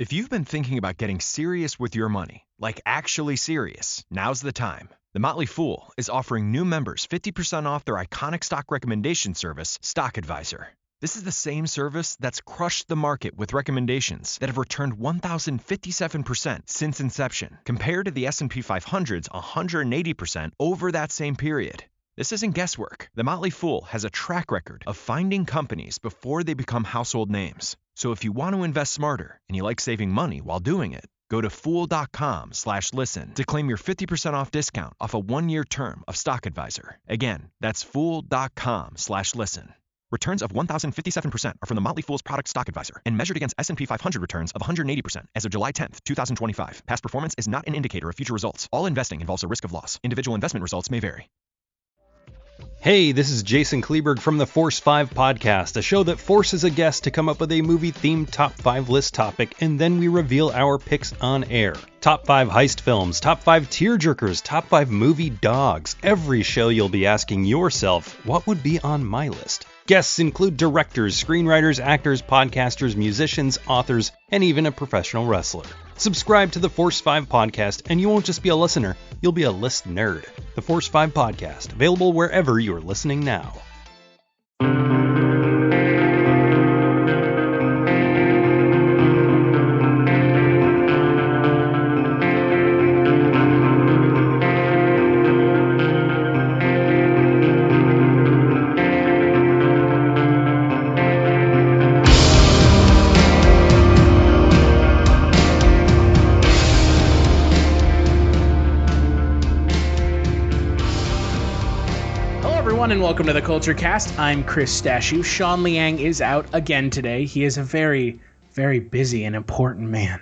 If you've been thinking about getting serious with your money, like actually serious, now's the time. The Motley Fool is offering new members 50% off their iconic stock recommendation service, Stock Advisor. This is the same service that's crushed the market with recommendations that have returned 1,057% since inception, compared to the S&P 500's 180% over that same period. This isn't guesswork. The Motley Fool has a track record of finding companies before they become household names. So if you want to invest smarter and you like saving money while doing it, go to fool.com/listen to claim your 50% off discount off a 1-year term of Stock Advisor. Again, that's fool.com/listen. Returns of 1,057% are from the Motley Fool's product Stock Advisor and measured against S&P 500 returns of 180% as of July 10th, 2025. Past performance is not an indicator of future results. All investing involves a risk of loss. Individual investment results may vary. Hey, this is Jason Kleberg from the Force 5 podcast, a show that forces a guest to come up with a movie-themed top 5 list topic, and then we reveal our picks on air. Top 5 heist films, top 5 tearjerkers, top 5 movie dogs. Every show you'll be asking yourself, what would be on my list? Guests include directors, screenwriters, actors, podcasters, musicians, authors, and even a professional wrestler. Subscribe to the Force 5 podcast, and you won't just be a listener, you'll be a list nerd. The Force 5 podcast, available wherever you're listening now. And welcome to the Kulturecast. I'm Chris Stachiw. Sean Liang is out again today. He is a very, very busy and important man.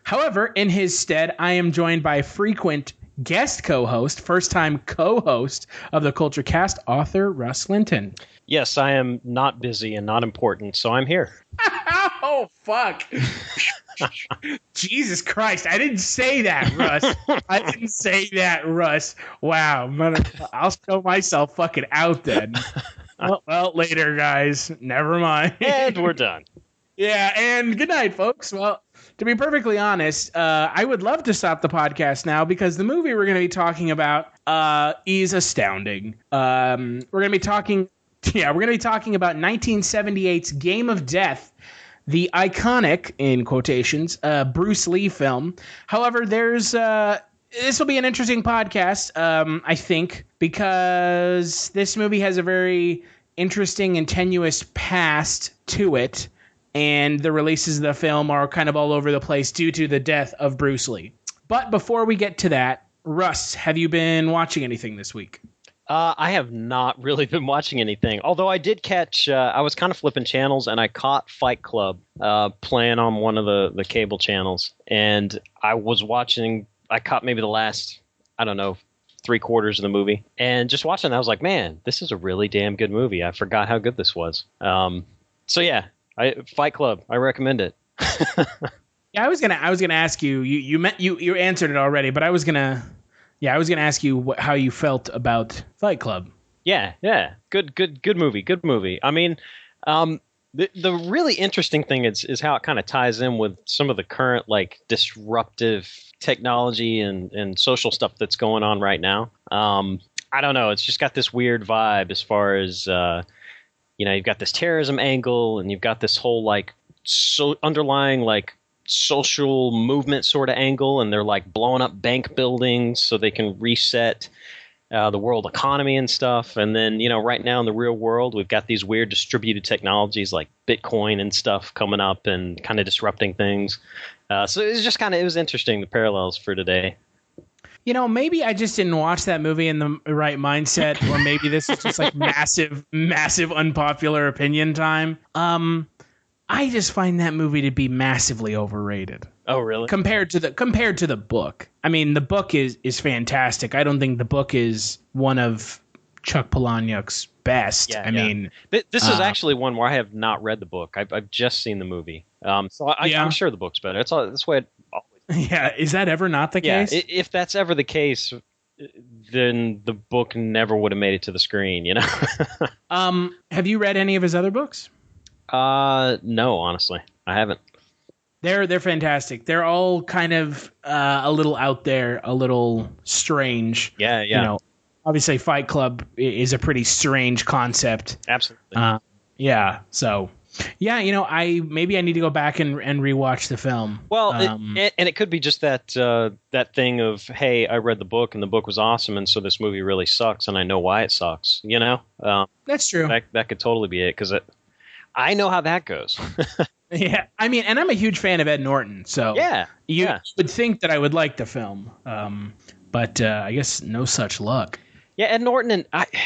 However, in his stead, I am joined by frequent guest co-host, first-time co-host of the Kulturecast, author Russ Linton. Yes, I am not busy and not important, so I'm here. Oh, fuck. Jesus Christ. I didn't say that, Russ. Wow. I'll show myself fucking out then. Well, later, guys. Never mind. And we're done. Yeah, and good night, folks. Well, to be perfectly honest, I would love to stop the podcast now because the movie we're going to be talking about is astounding. We're going to be talking about 1978's Game of Death, the iconic, in quotations, Bruce Lee film. However, this will be an interesting podcast, I think, because this movie has a very interesting and tenuous past to it, and the releases of the film are kind of all over the place due to the death of Bruce Lee. But before we get to that, Russ, have you been watching anything this week? I have not really been watching anything, although I did catch, I was kind of flipping channels and I caught Fight Club playing on one of the cable channels. And I caught maybe the last, 3/4 of the movie. And just watching that, I was like, man, this is a really damn good movie. I forgot how good this was. So yeah, Fight Club, I recommend it. Yeah, I was gonna ask you, you answered it already, but I was gonna ask you how you felt about Fight Club. Yeah. Good movie. I mean, the really interesting thing is how it kind of ties in with some of the current like disruptive technology and social stuff that's going on right now. I don't know. It's just got this weird vibe as far as, you've got this terrorism angle and you've got this whole like underlying like social movement sort of angle, and they're like blowing up bank buildings so they can reset the world economy and stuff. And then, right now in the real world, we've got these weird distributed technologies like Bitcoin and stuff coming up and kind of disrupting things. So it was just it was interesting, the parallels for today. Maybe I just didn't watch that movie in the right mindset, or maybe this is just like massive unpopular opinion time. I just find that movie to be massively overrated. Oh, really? Compared to the book. I mean, the book is fantastic. I don't think the book is one of Chuck Palahniuk's best. Yeah, I mean, this is actually one where I have not read the book. I've just seen the movie. So I'm sure the book's better. That's why. Yeah, is that ever not the case? If that's ever the case, then the book never would have made it to the screen. Have you read any of his other books? No, honestly, I haven't. They're fantastic. They're all kind of a little out there, a little strange. Yeah. You know, obviously Fight Club is a pretty strange concept. Absolutely. Yeah. So, yeah, you know, I need to go back and rewatch the film. Well, and it could be just that that thing of, hey, I read the book and the book was awesome, and so this movie really sucks, and I know why it sucks. You know, that's true. That could totally be it, because I know how that goes. Yeah, I mean, and I'm a huge fan of Ed Norton, so you would think that I would like the film, but I guess no such luck. Yeah, Ed Norton and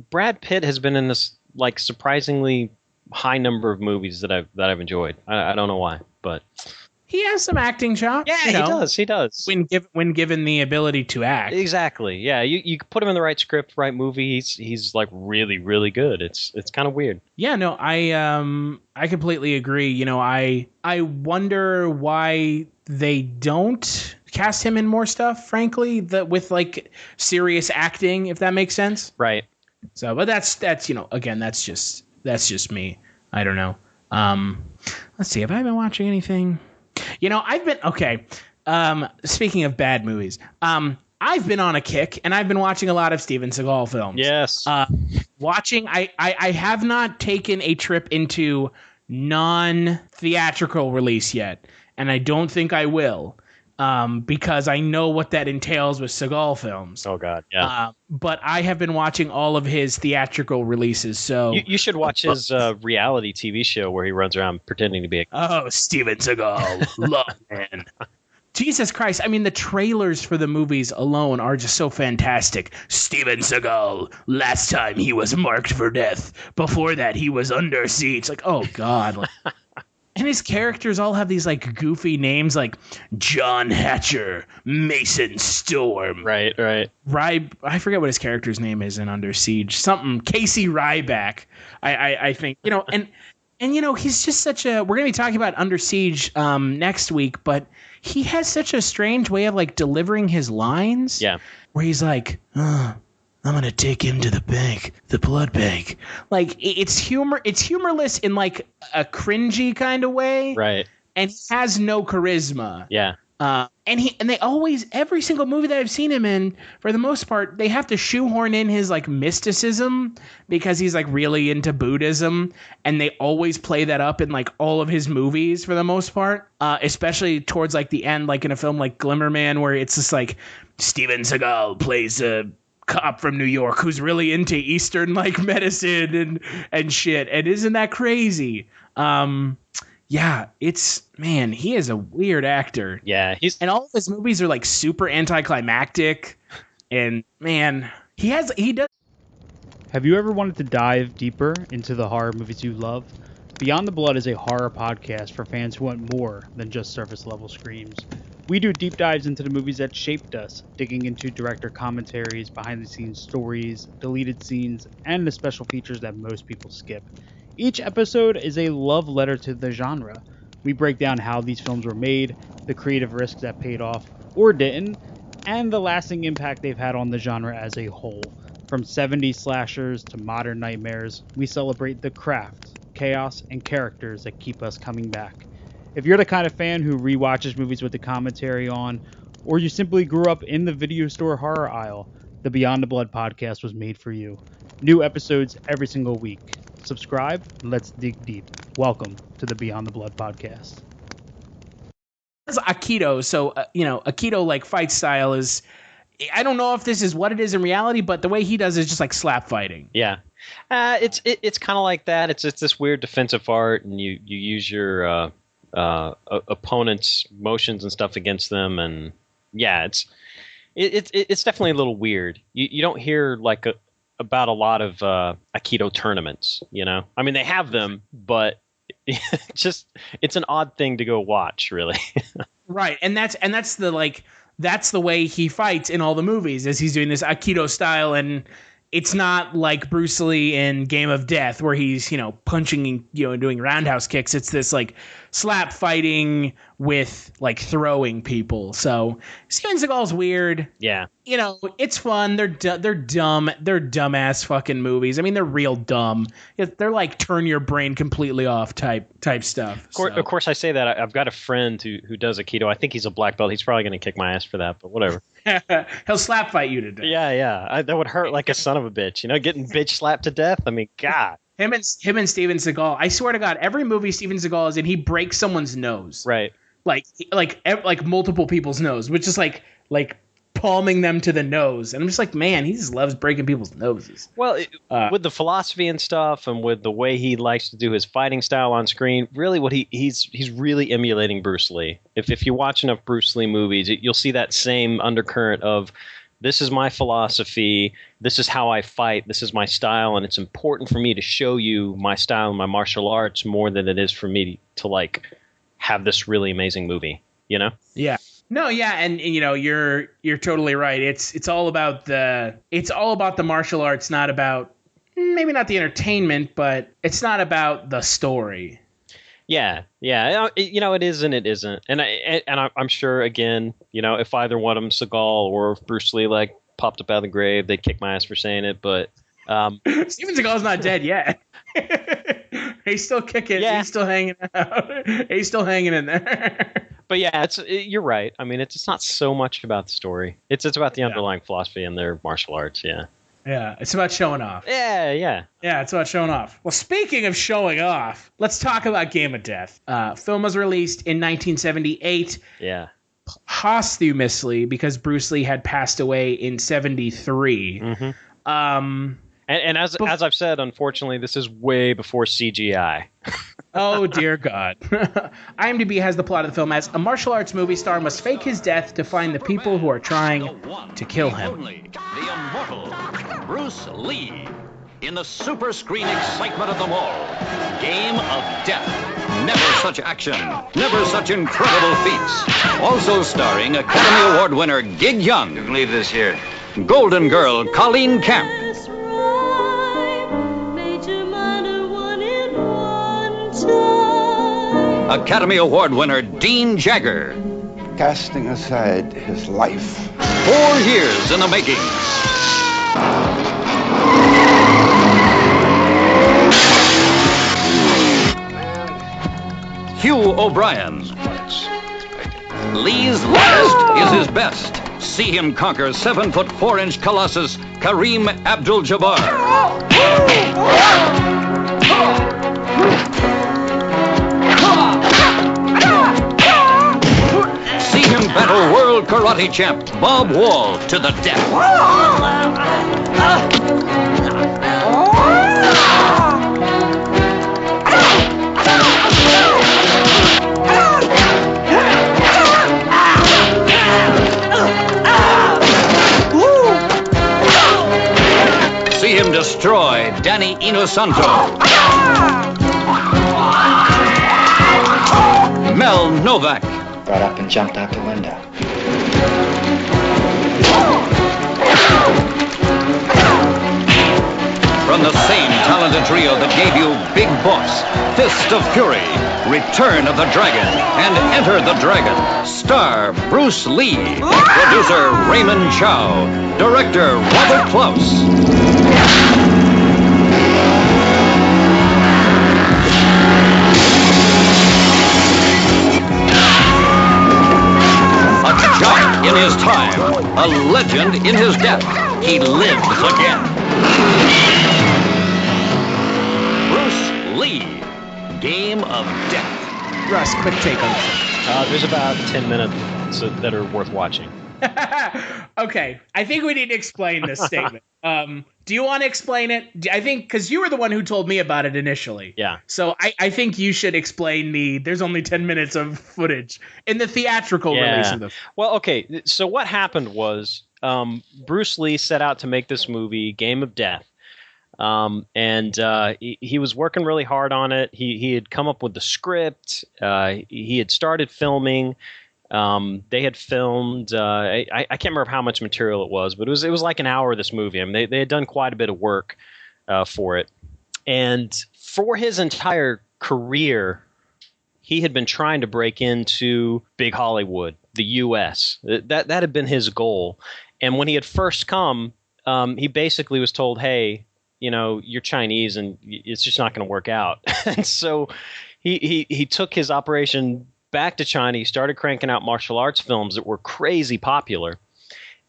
Brad Pitt has been in this like surprisingly high number of movies that I've enjoyed. I don't know why, but he has some acting chops. Yeah, he does. When given the ability to act. Exactly. Yeah, you put him in the right script, right movie, he's like really, really good. It's kind of weird. Yeah, no, I completely agree. You know, I wonder why they don't cast him in more stuff, frankly, with like serious acting, if that makes sense. Right. So, but that's again, that's just me. I don't know. Let's see. Have I been watching anything? You know, I've been okay. Speaking of bad movies, I've been on a kick, and I've been watching a lot of Steven Seagal films. Yes. I have not taken a trip into non-theatrical release yet, and I don't think I will. Because I know what that entails with Seagal films. Oh God, yeah. But I have been watching all of his theatrical releases. So you should watch his reality TV show where he runs around pretending to be Steven Seagal, love man. Jesus Christ! I mean, the trailers for the movies alone are just so fantastic. Steven Seagal. Last time he was marked for death. Before that, he was under siege. Like, oh God. And his characters all have these like goofy names like John Hatcher, Mason Storm. Right. I forget what his character's name is in Under Siege. Something Casey Ryback. I think, you know, and you know, he's just such a, we're going to be talking about Under Siege next week, but he has such a strange way of like delivering his lines. Yeah. Where he's like, I'm going to take him to the bank, the blood bank. Like, it's humorless in, like, a cringy kind of way. Right. And he has no charisma. Yeah. And they always, every single movie that I've seen him in, for the most part, they have to shoehorn in his, like, mysticism because he's, like, really into Buddhism. And they always play that up in, like, all of his movies for the most part. Especially towards, like, the end, like, in a film like Glimmerman, where it's just, like, Steven Seagal plays a cop from New York who's really into Eastern like medicine and shit. And isn't that crazy? Yeah, he is a weird actor. Yeah, and all of his movies are like super anticlimactic. And man, he does. Have you ever wanted to dive deeper into the horror movies you love? Beyond the Blood is a horror podcast for fans who want more than just surface level screams. We do deep dives into the movies that shaped us, digging into director commentaries, behind the scenes stories, deleted scenes, and the special features that most people skip. Each episode is a love letter to the genre. We break down how these films were made, the creative risks that paid off or didn't, and the lasting impact they've had on the genre as a whole. From 70s slashers to modern nightmares, we celebrate the craft, chaos, and characters that keep us coming back. If you're the kind of fan who rewatches movies with the commentary on, or you simply grew up in the video store horror aisle, the Beyond the Blood podcast was made for you. New episodes every single week. Subscribe, and let's dig deep. Welcome to the Beyond the Blood podcast. It's Aikido, so Aikido like fight style is, I don't know if this is what it is in reality, but the way he does it is just like slap fighting. Yeah. It's kind of like that. It's this weird defensive art, and you use your opponent's motions and stuff against them, and yeah, it's definitely a little weird. You don't hear like about a lot of Aikido tournaments, you know. I mean, they have them, but it's an odd thing to go watch, really. Right, and that's the way he fights in all the movies, is he's doing this Aikido style, and it's not like Bruce Lee in Game of Death where he's, punching, and doing roundhouse kicks. It's this like slap fighting with like throwing people. So Steven Seagal's weird. Yeah. It's fun. They're dumb. They're dumbass fucking movies. I mean, they're real dumb. They're like turn your brain completely off type stuff. Of course, I say that. I've got a friend who does Aikido. I think he's a black belt. He's probably going to kick my ass for that, but whatever. He'll slap fight you to death. Yeah. That would hurt like a son of a bitch. Getting bitch slapped to death. I mean, God. Him and Steven Seagal. I swear to God, every movie Steven Seagal is in, he breaks someone's nose. Right. Like multiple people's nose, which is like palming them to the nose, and I'm just like, man, he just loves breaking people's noses. Well, with the philosophy and stuff, and with the way he likes to do his fighting style on screen, really, what he's really emulating Bruce Lee. If you watch enough Bruce Lee movies, you'll see that same undercurrent of, this is my philosophy, this is how I fight, this is my style, and it's important for me to show you my style and my martial arts more than it is for me to like have this really amazing movie. Yeah. No, yeah, and you're totally right. It's all about the martial arts, not about, maybe not the entertainment, but it's not about the story. Yeah. It is and it isn't, and I'm sure, again, if either one of them, Seagal or if Bruce Lee, like popped up out of the grave, they'd kick my ass for saying it. But Steven Seagal's not dead yet. He's still kicking. Yeah. He's still hanging out. He's still hanging in there. But yeah, you're right. I mean, it's not so much about the story. It's about the underlying philosophy and their martial arts. Yeah. Yeah, it's about showing off. Yeah. Yeah, it's about showing off. Well, speaking of showing off, let's talk about Game of Death. Film was released in 1978. Yeah. Posthumously, because Bruce Lee had passed away in 73. Mm-hmm. And as I've said, unfortunately, this is way before CGI. Oh, dear God. IMDb has the plot of the film as: a martial arts movie star must fake his death to find the people who are trying to kill him. The immortal Bruce Lee. In the super screen excitement of them all, Game of Death. Never such action, never such incredible feats. Also starring Academy Award winner Gig Young. You can leave this here. Golden Girl Colleen Camp. Academy Award winner Dean Jagger. Casting aside his life. 4 years in the making. Hugh O'Brien. Lee's last is his best. See him conquer 7'4" colossus Kareem Abdul-Jabbar. See him battle world karate champ Bob Wall to the death. See him destroy Danny Inosanto. Mel Novak. Got up and jumped out the window. From the same talented trio that gave you Big Boss, Fist of Fury, Return of the Dragon, and Enter the Dragon, star Bruce Lee, producer Raymond Chow, director Robert Clouse. A giant in his time, a legend in his death, he lives again. Bruce Lee, Game of Death. Russ, quick take on this. There's about 10 minutes that are worth watching. Okay, I think we need to explain this statement. Do you want to explain it? I think because you were the one who told me about it initially. Yeah. So I think you should explain there's only 10 minutes of footage in the theatrical release of the film. Well, okay. So what happened was Bruce Lee set out to make this movie, Game of Death. And he was working really hard on it. He had come up with the script. He had started filming. They had filmed, I can't remember how much material it was, but it was like an hour of this movie. I mean, they had done quite a bit of work for it. And for his entire career, he had been trying to break into big Hollywood, the U.S. That had been his goal. And when he had first come, he basically was told, hey, you're Chinese and it's just not going to work out. And so he took his operation back to China. He started cranking out martial arts films that were crazy popular.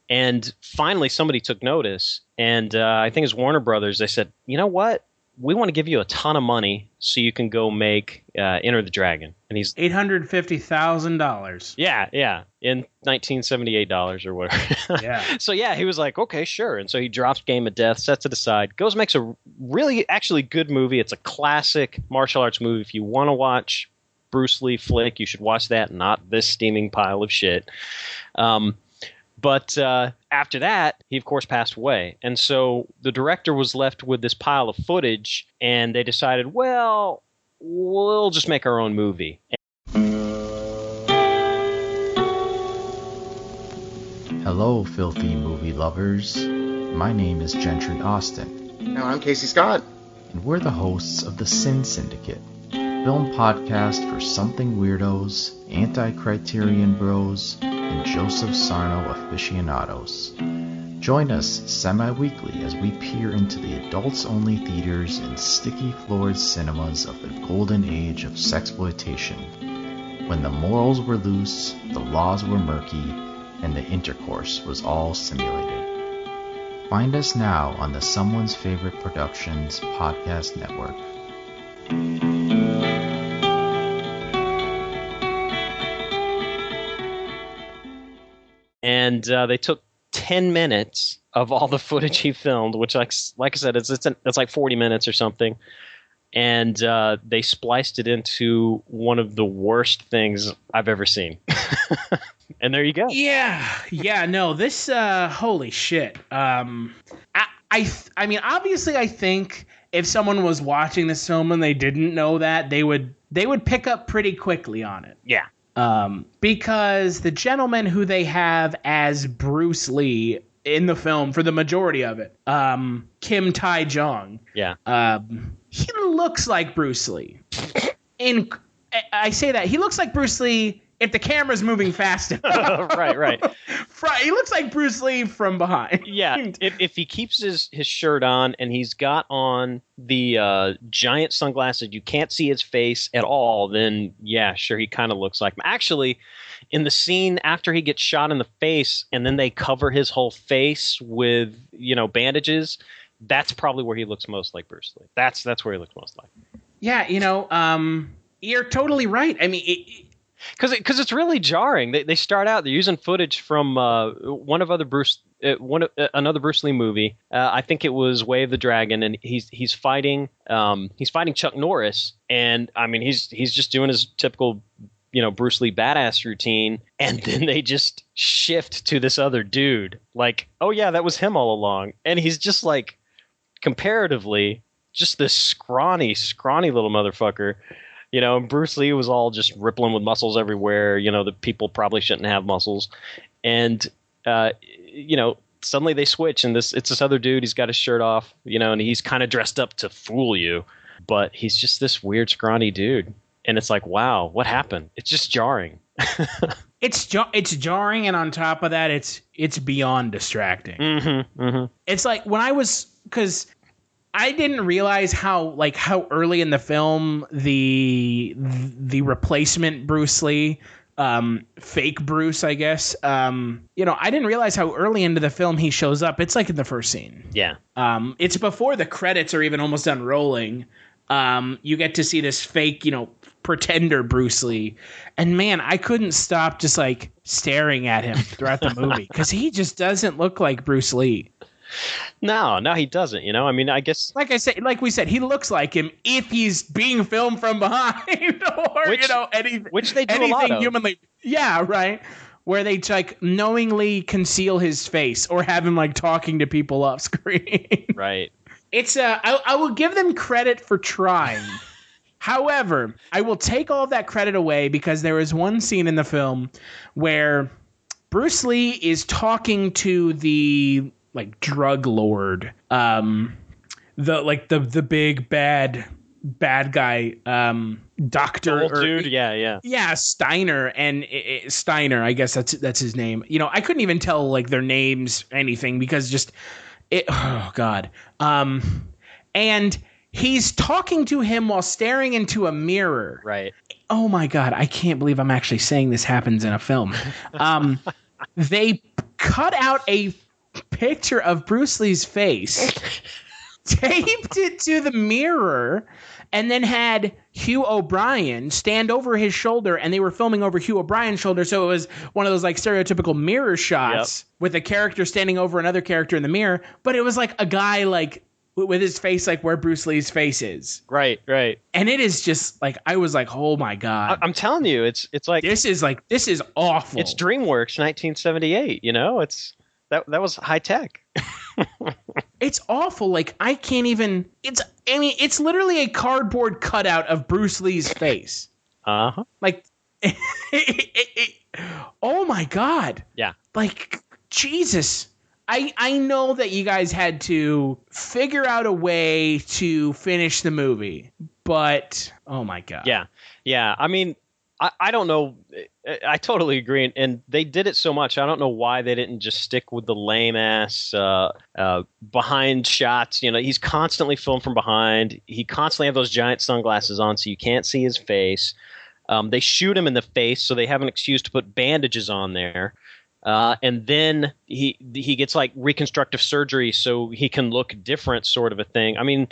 And finally, somebody took notice. And I think it was Warner Brothers. They said, you know what? We want to give you a ton of money so you can go make Enter the Dragon. And he's $850,000. Yeah, in $1978 or whatever. Yeah. So yeah, he was like, okay, sure. And so he drops Game of Death, sets it aside, goes makes a really actually good movie. It's a classic martial arts movie. If you want to watch Bruce Lee flick, you should watch that, not this steaming pile of shit. But after that, he, of course, passed away. And so the director was left with this pile of footage, and they decided, well, we'll just make our own movie. Hello, filthy movie lovers. My name is Gentry Austin. And I'm Casey Scott. And we're the hosts of the Sin Syndicate, film podcast for something weirdos, anti-criterion bros, and Joseph Sarno aficionados. Join us semi-weekly as we peer into the adults-only theaters and sticky-floored cinemas of the golden age of sexploitation, when the morals were loose, the laws were murky, and the intercourse was all simulated. Find us now on the Someone's Favorite Productions podcast network. And they took 10 minutes of all the footage he filmed, which, like I said, it's like 40 minutes or something. And they spliced it into one of the worst things I've ever seen. And there you go. Yeah. No, this holy shit. I mean, obviously, I think if someone was watching this film and they didn't know that, they would pick up pretty quickly on it. Yeah. Because the gentleman who they have as Bruce Lee in the film for the majority of it, Kim Tai-jung. Yeah. He looks like Bruce Lee. I say that he looks like Bruce Lee if the camera's moving fast enough. Right. He looks like Bruce Lee from behind. Yeah, if he keeps his shirt on and he's got on the giant sunglasses, you can't see his face at all, then yeah, sure, he kind of looks like him. Actually, in the scene after he gets shot in the face and then they cover his whole face with, bandages, that's probably where he looks most like Bruce Lee. That's where he looks most like. Yeah, you're totally right. I mean, because it's really jarring. They start out, they're using footage from another Bruce Lee movie. I think it was Way of the Dragon, and he's fighting Chuck Norris, and I mean he's just doing his typical Bruce Lee badass routine, and then they just shift to this other dude, like, oh yeah, that was him all along, and he's just like comparatively just this scrawny little motherfucker. And Bruce Lee was all just rippling with muscles everywhere. The people probably shouldn't have muscles. And, suddenly they switch and it's this other dude. He's got his shirt off, and he's kind of dressed up to fool you. But he's just this weird, scrawny dude. And it's like, wow, what happened? It's just jarring. It's jarring. And on top of that, it's beyond distracting. Mm-hmm. It's like because I didn't realize how early in the film the replacement Bruce Lee, fake Bruce, I guess. I didn't realize how early into the film he shows up. It's like in the first scene. Yeah. It's before the credits are even almost done rolling. You get to see this fake, pretender Bruce Lee, and man, I couldn't stop just like staring at him throughout the movie because he just doesn't look like Bruce Lee. No, he doesn't. I mean, I guess, like we said, he looks like him if he's being filmed from behind, or anything, which they do a lot of. Humanly, yeah, right. Where they like knowingly conceal his face or have him like talking to people off screen. Right. It's I will give them credit for trying. However, I will take all of that credit away because there is one scene in the film where Bruce Lee is talking to the like drug lord, the big bad guy, doctor, old dude. Yeah, Steiner, and Steiner. I guess that's his name. You know, I couldn't even tell like their names, anything, because just it. Oh God. And he's talking to him while staring into a mirror. Right. Oh my God, I can't believe I'm actually saying this happens in a film. They cut out a picture of Bruce Lee's face, taped it to the mirror, and then had Hugh O'Brien stand over his shoulder, and they were filming over Hugh O'Brien's shoulder, so it was one of those like stereotypical mirror shots with a character standing over another character in the mirror, but it was like a guy like with his face like where Bruce Lee's face is. Right. And it is just like, I was like, oh my God. I'm telling you, it's like this is awful. It's DreamWorks 1978, you know? That was high tech. It's awful. Like, I can't even, it's literally a cardboard cutout of Bruce Lee's face. Uh-huh. Like, oh my God. Yeah. Like, Jesus. I know that you guys had to figure out a way to finish the movie, but oh my God. Yeah. I mean, I don't know. I totally agree. And they did it so much. I don't know why they didn't just stick with the lame ass behind shots. You know, he's constantly filmed from behind. He constantly have those giant sunglasses on so you can't see his face. They shoot him in the face, so they have an excuse to put bandages on there. And then he gets like reconstructive surgery so he can look different, sort of a thing. I mean,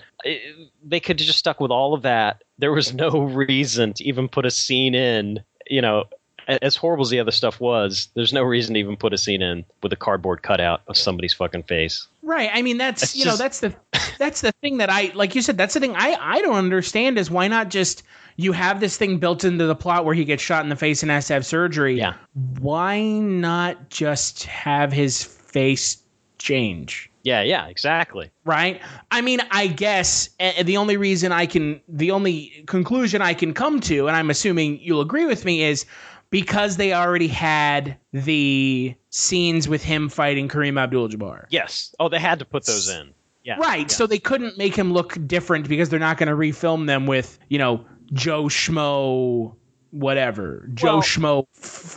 they could have just stuck with all of that. There was no reason to even put a scene in, you know, as horrible as the other stuff was, there's no reason to even put a scene in with a cardboard cutout of somebody's fucking face. Right. I mean, that's the thing that I, like you said, that's the thing I don't understand is why not just, you have this thing built into the plot where he gets shot in the face and has to have surgery. Yeah. Why not just have his face change? Yeah, exactly. Right? I mean, I guess the only conclusion I can come to, and I'm assuming you'll agree with me, is because they already had the scenes with him fighting Kareem Abdul-Jabbar. Yes. Oh, they had to put those in. Yeah. Right. Yeah. So they couldn't make him look different because they're not going to refilm them with, you know, Joe Schmo, whatever. Joe Schmo,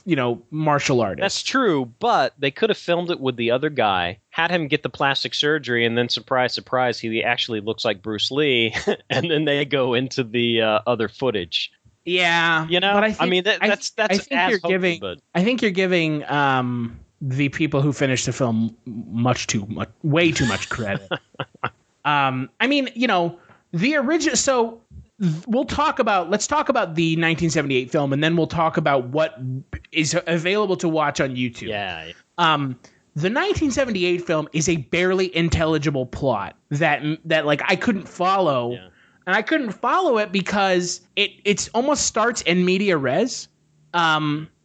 you know, martial artist. That's true, but they could have filmed it with the other guy, had him get the plastic surgery, and then surprise, surprise, he actually looks like Bruce Lee, and then they go into the other footage. Yeah, you know, but I think you're giving the people who finished the film way too much credit. I mean, you know, the original. So let's talk about the 1978 film, and then we'll talk about what is available to watch on YouTube. Yeah. The 1978 film is a barely intelligible plot that like I couldn't follow. Yeah. And I couldn't follow it because it almost starts in media res,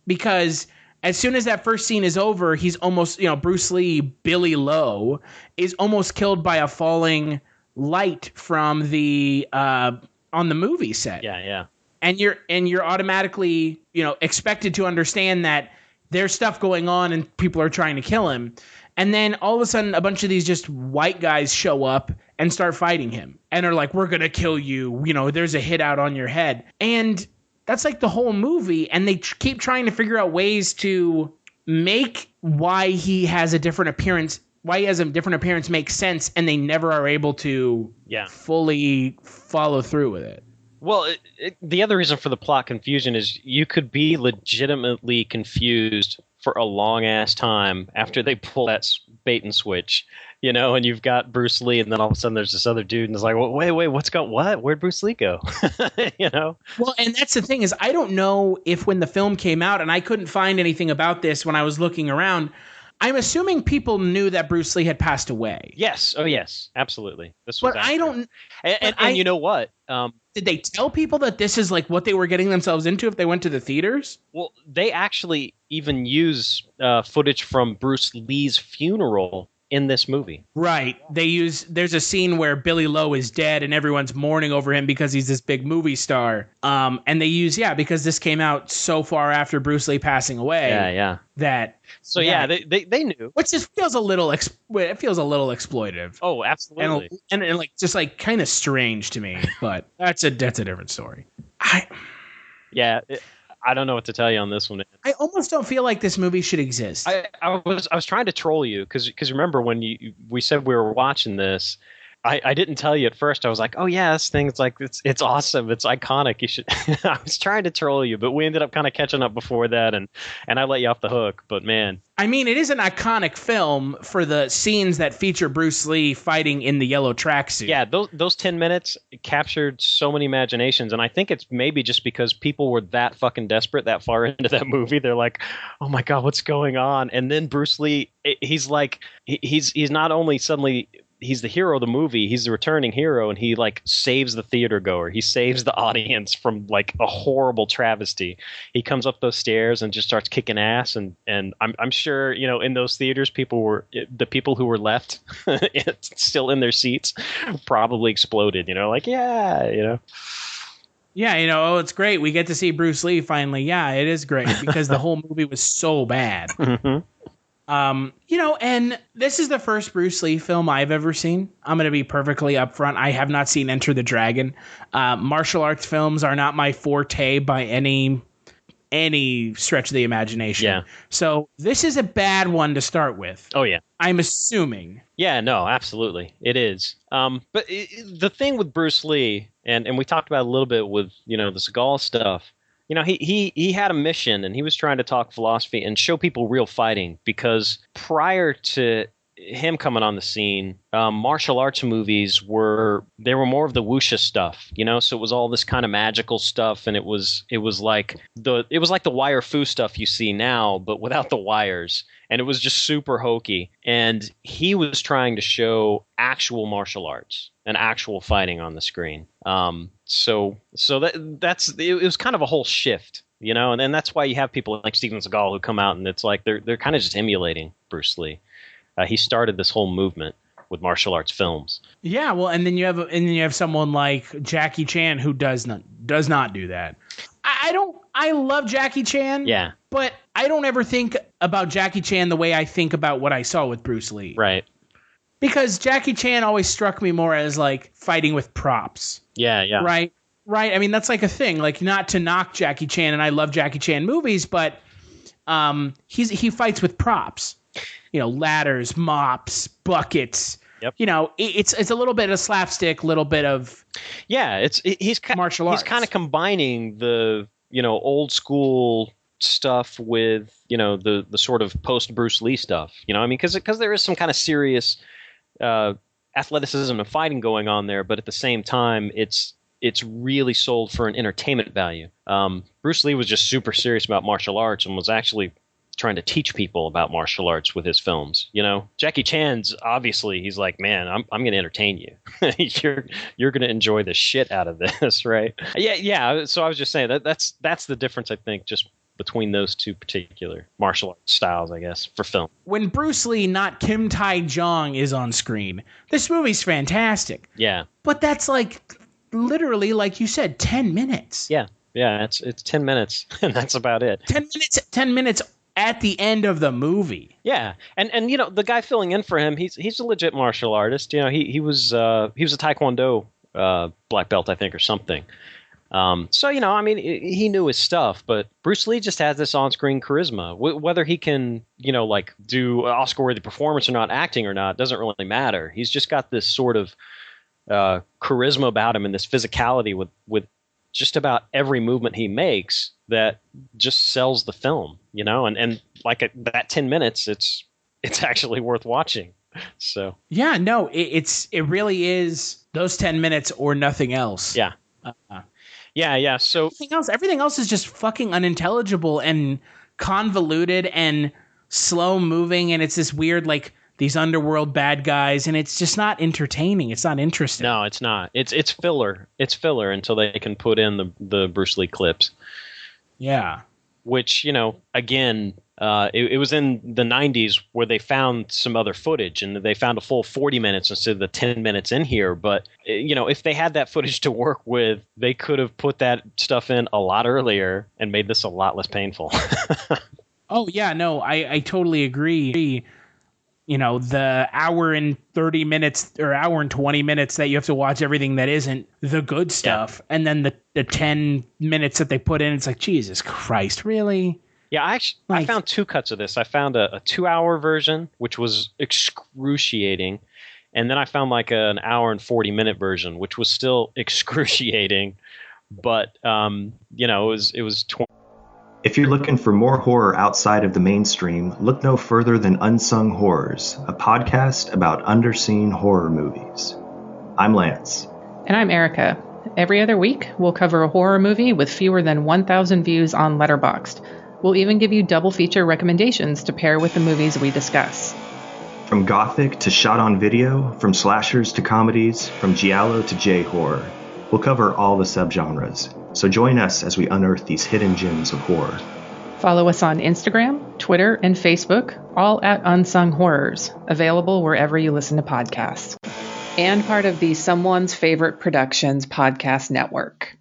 because as soon as that first scene is over, he's almost, you know, Bruce Lee, Billy Lowe, is almost killed by a falling light from the on the movie set. Yeah. And you're automatically, you know, expected to understand that there's stuff going on and people are trying to kill him. And then all of a sudden, a bunch of these just white guys show up and start fighting him. And are like, we're going to kill you. You know, there's a hit out on your head. And that's like the whole movie. And they keep trying to figure out ways to make why he has a different appearance make sense. And they never are able to fully follow through with it. Well, the other reason for the plot confusion is you could be legitimately confused for a long ass time after they pull that bait and switch, you know, and you've got Bruce Lee, and then all of a sudden there's this other dude, and it's like, well, wait, what? Where'd Bruce Lee go? You know? Well, and that's the thing is, I don't know if when the film came out, and I couldn't find anything about this when I was looking around, I'm assuming people knew that Bruce Lee had passed away. Yes. Oh, yes. Absolutely. This was. But I don't. And you know what? Did they tell people that this is like what they were getting themselves into if they went to the theaters? Well, they actually even use footage from Bruce Lee's funeral in this movie. Right. There's a scene where Billy Lowe is dead and everyone's mourning over him because he's this big movie star. And they use, because this came out so far after Bruce Lee passing away. Yeah. They knew. Which just feels a little exploitative. Oh, absolutely. And like just like kind of strange to me, but that's a different story. I don't know what to tell you on this one. I almost don't feel like this movie should exist. I was trying to troll you because remember when we said we were watching this, I didn't tell you at first. I was like, oh yeah, this thing, it's awesome, it's iconic. You should. I was trying to troll you, but we ended up kind of catching up before that, and I let you off the hook. But man, I mean, it is an iconic film for the scenes that feature Bruce Lee fighting in the yellow tracksuit. Yeah, those 10 minutes captured so many imaginations, and I think it's maybe just because people were that fucking desperate that far into that movie. They're like, oh my god, what's going on? And then Bruce Lee, he's not only suddenly. He's the hero of the movie. He's the returning hero, and he like saves the theater goer. He saves the audience from like a horrible travesty. He comes up those stairs and just starts kicking ass. And I'm sure, in those theaters, the people who were left still in their seats probably exploded. Yeah, it's great. We get to see Bruce Lee finally. Yeah, it is great because the whole movie was so bad. Mm-hmm. And this is the first Bruce Lee film I've ever seen. I'm going to be perfectly upfront. I have not seen Enter the Dragon. Martial arts films are not my forte by any stretch of the imagination. Yeah. So this is a bad one to start with. Oh, yeah. I'm assuming. Yeah, no, absolutely. It is. But the thing with Bruce Lee, and we talked about it a little bit with, the Seagal stuff, he had a mission, and he was trying to talk philosophy and show people real fighting, because prior to him coming on the scene, martial arts movies were more of the wuxia stuff, so it was all this kind of magical stuff, and it was like the wire fu stuff you see now, but without the wires, and it was just super hokey. And he was trying to show actual martial arts and actual fighting on the screen. So it was kind of a whole shift, and that's why you have people like Steven Seagal who come out, and it's like they're kind of just emulating Bruce Lee. He started this whole movement with martial arts films. Yeah, well, and then you have someone like Jackie Chan who does not do that. I love Jackie Chan. Yeah. But I don't ever think about Jackie Chan the way I think about what I saw with Bruce Lee. Right. Because Jackie Chan always struck me more as like fighting with props. Yeah. Right. I mean, that's like a thing. Like, not to knock Jackie Chan, and I love Jackie Chan movies, but he fights with props. Ladders, mops, buckets. Yep. It's a little bit of slapstick, little bit of he's martial arts. He's kind of combining the old school stuff with the sort of post Bruce Lee stuff. Because there is some kind of serious athleticism and fighting going on there, but at the same time, it's really sold for an entertainment value. Bruce Lee was just super serious about martial arts and was actually trying to teach people about martial arts with his films. Jackie Chan's obviously, he's like, man, I'm going to entertain you. You're going to enjoy the shit out of this, right? Yeah. So I was just saying that's the difference, I think, just between those two particular martial arts styles, I guess, for film. When Bruce Lee, not Kim Tai-jong, is on screen, this movie's fantastic. Yeah. But that's like literally, like you said, 10 minutes. Yeah. It's 10 minutes, and that's about it. 10 minutes at the end of the movie. Yeah, and the guy filling in for him, he's a legit martial artist. He was a Taekwondo black belt, I think, or something. So he knew his stuff. But Bruce Lee just has this on-screen charisma. Whether he can do an Oscar-worthy performance or not, acting or not, doesn't really matter. He's just got this sort of charisma about him and this physicality with just about every movement he makes that just sells the film, and like that 10 minutes, it's actually worth watching. So yeah, no, it really is those 10 minutes or nothing else. Yeah. Yeah. So everything else is just fucking unintelligible and convoluted and slow moving. And it's this weird, like, these underworld bad guys, and it's just not entertaining. It's not interesting. No, it's not. It's filler. It's filler until they can put in the Bruce Lee clips. Yeah. Which, again, It was in the 90s where they found some other footage, and they found a full 40 minutes instead of the 10 minutes in here. But, if they had that footage to work with, they could have put that stuff in a lot earlier and made this a lot less painful. Oh, yeah, no, I totally agree. The hour and 30 minutes or hour and 20 minutes that you have to watch everything that isn't the good stuff. Yeah. And then the 10 minutes that they put in, it's like, Jesus Christ, really? Yeah, I found two cuts of this. I found a 2-hour version, which was excruciating. And then I found like an hour and 40-minute version, which was still excruciating. But, it was 20. If you're looking for more horror outside of the mainstream, look no further than Unsung Horrors, a podcast about underseen horror movies. I'm Lance. And I'm Erica. Every other week, we'll cover a horror movie with fewer than 1,000 views on Letterboxd. We'll even give you double feature recommendations to pair with the movies we discuss. From gothic to shot on video, from slashers to comedies, from giallo to J-horror. We'll cover all the subgenres. So join us as we unearth these hidden gems of horror. Follow us on Instagram, Twitter, and Facebook, all at Unsung Horrors, available wherever you listen to podcasts. And part of the Someone's Favorite Productions podcast network.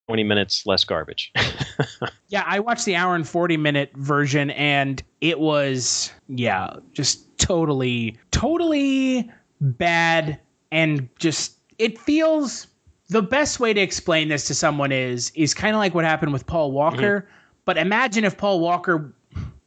20 minutes less garbage. Yeah, I watched the hour and 40-minute version, and it was, just totally bad, and just, it feels... The best way to explain this to someone is kind of like what happened with Paul Walker, but imagine if Paul Walker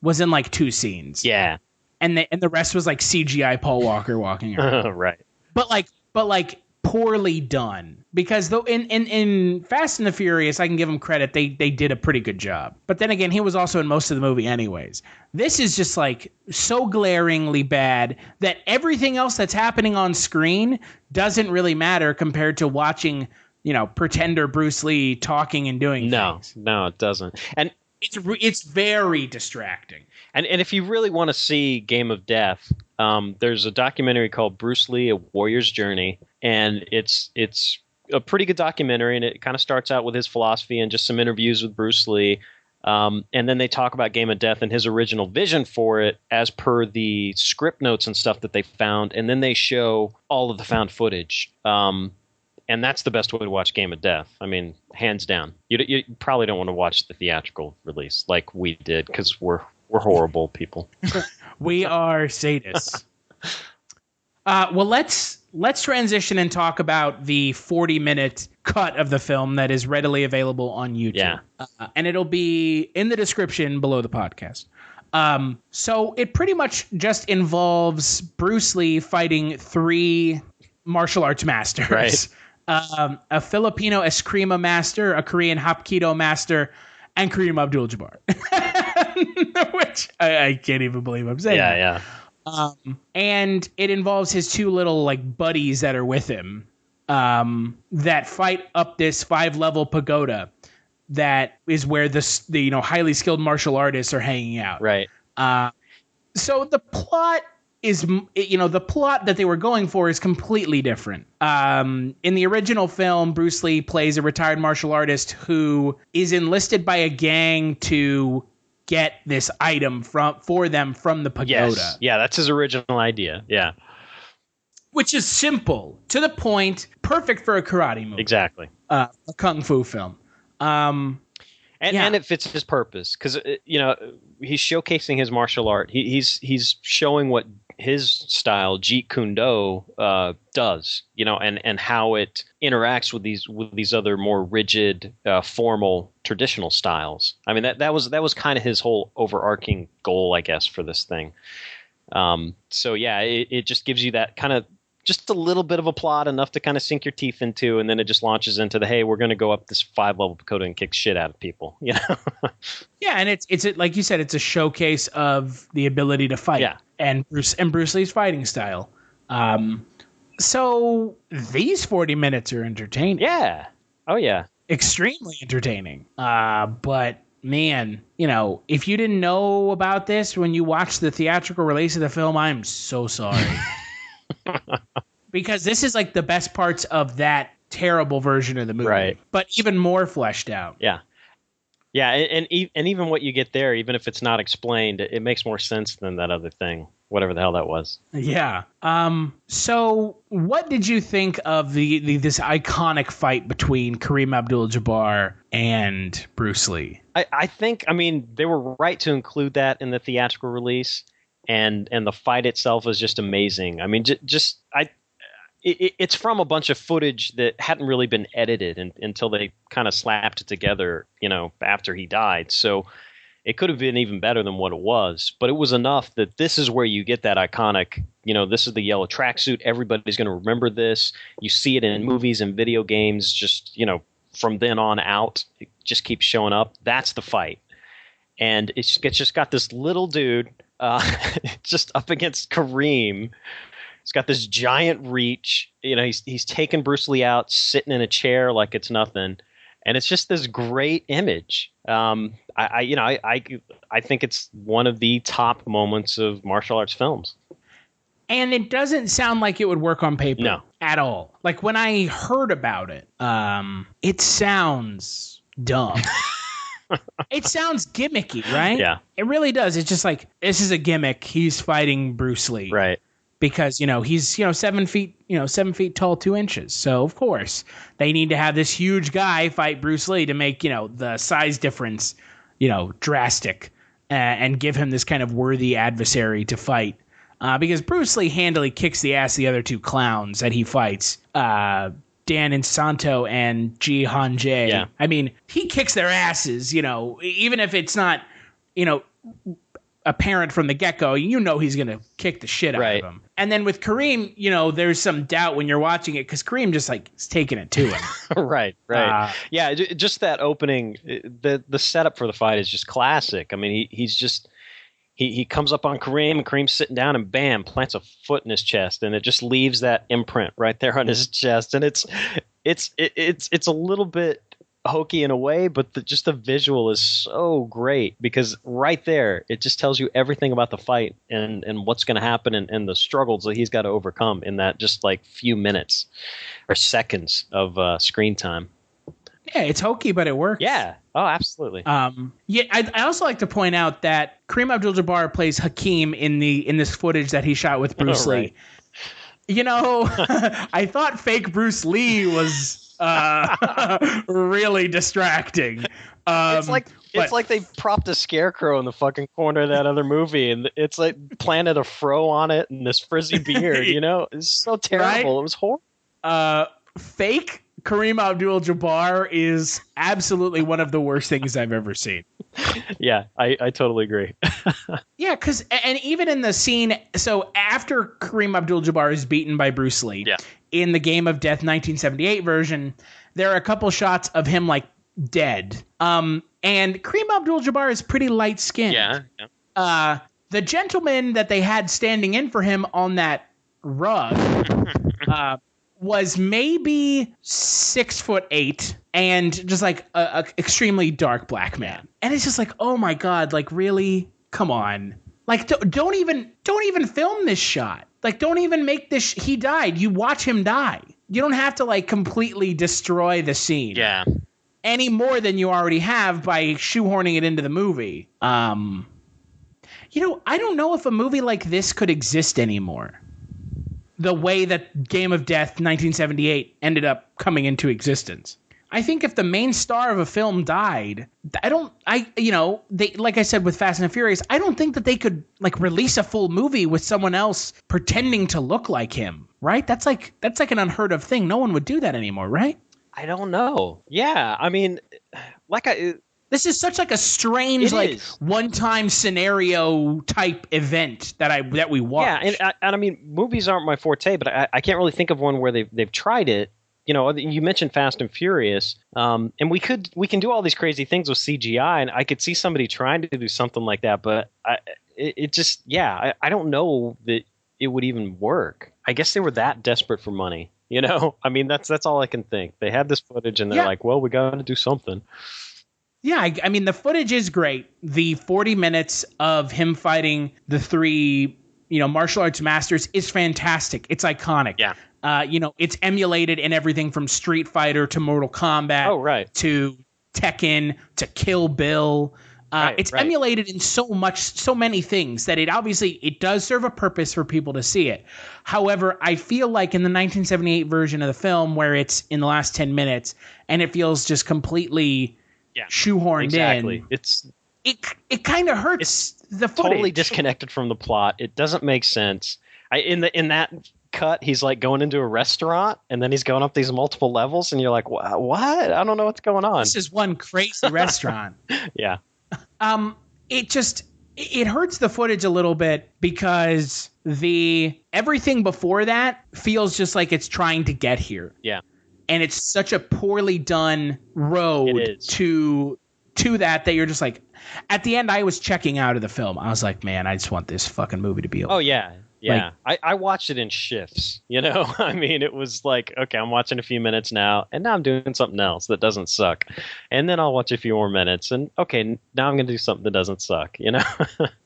was in like 2 scenes. Yeah. And the rest was like CGI Paul Walker walking around. Right. But like poorly done. Because though in Fast and the Furious, I can give him credit, they did a pretty good job. But then again, he was also in most of the movie anyways. This is just like so glaringly bad that everything else that's happening on screen doesn't really matter compared to watching, pretender Bruce Lee talking and doing things. No, it doesn't. And it's very distracting. And if you really want to see Game of Death, there's a documentary called Bruce Lee: A Warrior's Journey, and it's a pretty good documentary, and it kind of starts out with his philosophy and just some interviews with Bruce Lee. And then they talk about Game of Death and his original vision for it as per the script notes and stuff that they found. And then they show all of the found footage. And that's the best way to watch Game of Death. I mean, hands down. You probably don't want to watch the theatrical release like we did, because we're horrible people. We are sadists. Well, let's transition and talk about the 40-minute cut of the film that is readily available on YouTube. Yeah. And it'll be in the description below the podcast. So it pretty much just involves Bruce Lee fighting 3 martial arts masters. Right. A Filipino Eskrima master, a Korean Hapkido master, and Kareem Abdul-Jabbar. Which I can't even believe I'm saying. Yeah. And it involves his 2 little buddies that are with him that fight up this 5-level pagoda that is where the highly skilled martial artists are hanging out. Right. So the plot is, the plot that they were going for is completely different. In the original film, Bruce Lee plays a retired martial artist who is enlisted by a gang to get this item for them from the pagoda. Yes. Yeah, that's his original idea. Yeah. Which is simple, to the point, perfect for a karate movie. Exactly. A kung fu film. And it fits his purpose, because he's showcasing his martial art. He's showing what his style, Jeet Kune Do, does. And how it interacts with these other more rigid, formal, traditional styles. I mean, that was kind of his whole overarching goal, I guess, for this thing. So yeah, it just gives you that kind of just a little bit of a plot, enough to kind of sink your teeth into, and then it just launches into the, hey, we're going to go up this 5-level pagoda and kick shit out of people. Yeah, and it's like you said, it's a showcase of the ability to fight. Yeah. And Bruce Lee's fighting style. So these 40 minutes are entertaining. Yeah. Oh yeah. Extremely entertaining. But man, if you didn't know about this when you watched the theatrical release of the film, I'm so sorry. Because this is like the best parts of that terrible version of the movie. Right. But even more fleshed out. Yeah. Yeah, and even what you get there, even if it's not explained, it makes more sense than that other thing, whatever the hell that was. Yeah. So what did you think of this iconic fight between Kareem Abdul-Jabbar and Bruce Lee? I think, I mean, they were right to include that in the theatrical release, and the fight itself is just amazing. I mean, it's from a bunch of footage that hadn't really been edited until they kind of slapped it together, after he died. So it could have been even better than what it was, but it was enough that this is where you get that iconic, this is the yellow tracksuit. Everybody's going to remember this. You see it in movies and video games, just, from then on out, it just keeps showing up. That's the fight. And it's just got this little dude just up against Kareem. He's got this giant reach. He's taken Bruce Lee out, sitting in a chair like it's nothing, and it's just this great image. I think it's one of the top moments of martial arts films. And it doesn't sound like it would work on paper at all. Like when I heard about it, it sounds dumb. It sounds gimmicky, right? Yeah, it really does. It's just like, this is a gimmick. He's fighting Bruce Lee, right? Because, he's, 7 feet tall, 2 inches. So, of course, they need to have this huge guy fight Bruce Lee to make, the size difference, drastic and give him this kind of worthy adversary to fight. Because Bruce Lee handily kicks the ass of the other 2 clowns that he fights, Dan Insanto and Ji Han Jae. Yeah. I mean, he kicks their asses, even if it's not, apparent from the get-go, he's going to kick the shit out of him. And then with Kareem, there's some doubt when you're watching it because Kareem just is taking it to him. Right. Yeah, just that opening, the setup for the fight is just classic. I mean, he comes up on Kareem, and Kareem's sitting down, and bam, plants a foot in his chest, and it just leaves that imprint right there on his chest. And it's a little bit hokey in a way, but just the visual is so great because right there it just tells you everything about the fight and what's going to happen and the struggles that he's got to overcome in that just like few minutes or seconds of screen time. Yeah, it's hokey, but it works. Yeah. Oh, absolutely. I also like to point out that Kareem Abdul-Jabbar plays Hakeem in this footage that he shot with Bruce Lee. I thought fake Bruce Lee was really distracting. It's like they propped a scarecrow in the fucking corner of that other movie, and it's like planted a fro on it and this frizzy beard. It's so terrible. Right? It was horrible. Fake Kareem Abdul-Jabbar is absolutely one of the worst things I've ever seen. Yeah, I totally agree. Yeah, and even in the scene, so after Kareem Abdul-Jabbar is beaten by Bruce Lee, in the Game of Death 1978 version, there are a couple shots of him dead. And Kareem Abdul-Jabbar is pretty light-skinned. Yeah. The gentleman that they had standing in for him on that rug was maybe 6'8" and just a extremely dark black man. And it's just oh my God, really? Come on. Don't even film this shot. Don't even make this. He died. You watch him die. You don't have to completely destroy the scene. Yeah. Any more than you already have by shoehorning it into the movie. I don't know if a movie like this could exist anymore. The way that Game of Death 1978 ended up coming into existence. I think if the main star of a film died, they, like I said with Fast and Furious, I don't think that they could release a full movie with someone else pretending to look like him, right? That's like an unheard of thing. No one would do that anymore, right? I don't know. Yeah, I mean, this is such a strange one-time scenario type event that we watch. Yeah, and I mean, movies aren't my forte, but I can't really think of one where they've tried it. You mentioned Fast and Furious, and we can do all these crazy things with CGI, and I could see somebody trying to do something like that, but I don't know that it would even work. I guess they were that desperate for money, I mean, that's all I can think. They had this footage, and they're like, well, we got to do something. Yeah, I mean, the footage is great. The 40 minutes of him fighting the 3, martial arts masters is fantastic. It's iconic. Yeah. It's emulated in everything from Street Fighter to Mortal Kombat. Oh, right. To Tekken to Kill Bill. It's emulated in so many things that it does serve a purpose for people to see it. However, I feel like in the 1978 version of the film, where it's in the last 10 minutes and it feels just completely shoehorned in, it kind of hurts the footage. Totally disconnected from the plot. It doesn't make sense. In that cut, he's like going into a restaurant and then he's going up these multiple levels and you're like, what? I don't know what's going on. This is one crazy restaurant. Yeah. It hurts the footage a little bit because everything before that feels just like it's trying to get here. Yeah. And it's such a poorly done road to that you're just like, at the end I was checking out of the film. I was like, man, I just want this fucking movie to be over. Oh yeah. Yeah, like, I watched it in shifts, you know? I mean, it was like, okay, I'm watching a few minutes now, and now I'm doing something else that doesn't suck. And then I'll watch a few more minutes, and okay, now I'm going to do something that doesn't suck, you know?